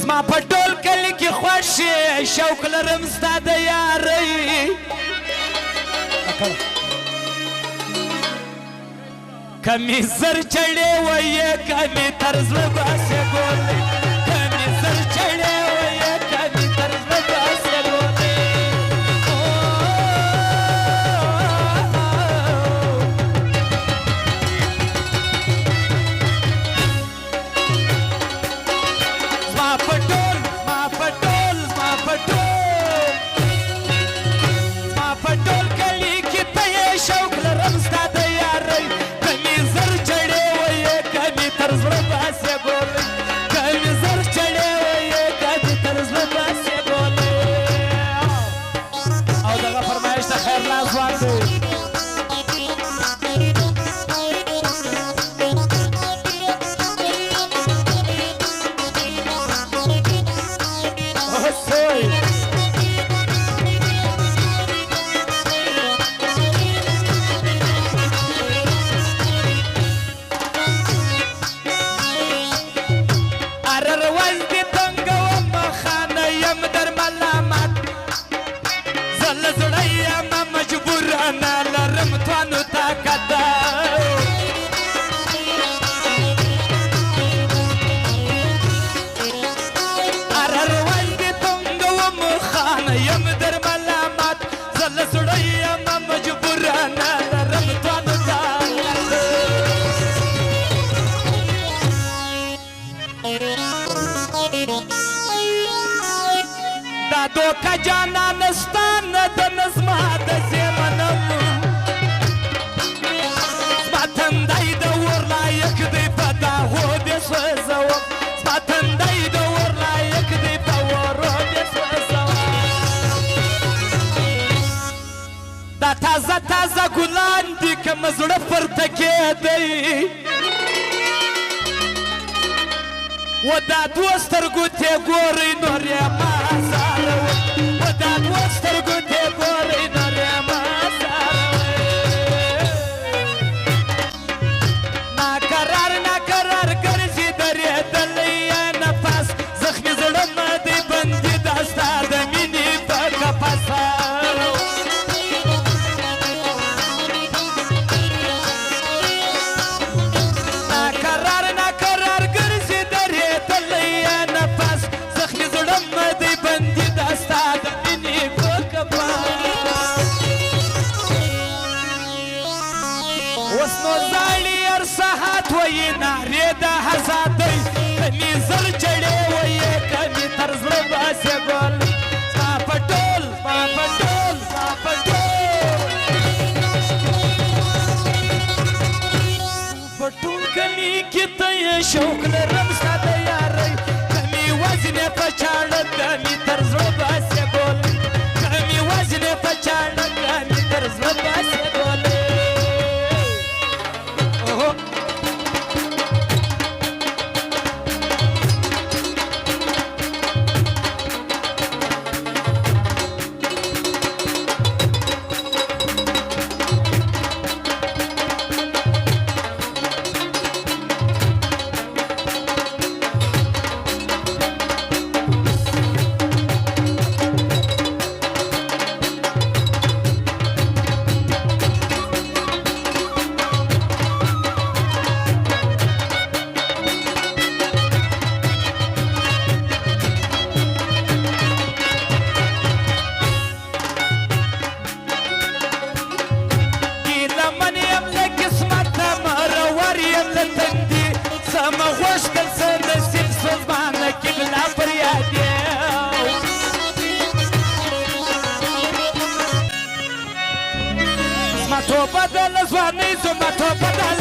زما په ټول کلي کې خوښ یې شوق لرم ستا د یارۍ کمی زر چړې ویې کمی تر زړه باسې ګولې کمی زر چړې ویې کمی تر زړه باسې ګولې زما په ټول زما په ټول زما په ټول زما په ټول کلي کې ته یې شوق لرم ستا د یارۍ کمی زر چړې ویې کمی تر زړه باسې ګولې کمی زر چړې ویې کمی تر زړه باسې ګولې او دغه فرمایش ته خیر لاس ځوان دی دوکه جانان ستا نه د نظما د زیمنم زما تندی د اور لایق دی په داغو دې سوځوم زما تندی د اور لایق دی په اورو دې سوځوم دا تازه تازه ګلان دي که مې زړه پرته کېدی و دا دوه سترګو ته ګورئ نور یې ما زاروئ و دا دوه سترګو ته ګورئ نور یې ما زاروئ ناقرار ناقرار ګرځي درېدلی یې نفس زخمي زړه مه دی بندي دا ستا د مینې په قفس نارې د حزادۍ کمی زر چړې ویې کمی تر زړه باسې ګل زما په ټول زما په ټول زما په ټول په ټول کلي کې ته یې شوق لرم ستا د یارۍ کمی وزنې په چاړه کمی تر زړه باسې ګل کمی وزنې په چاړه کمی تر زړه باسې ګل تو بدل ځواني زما تو بدل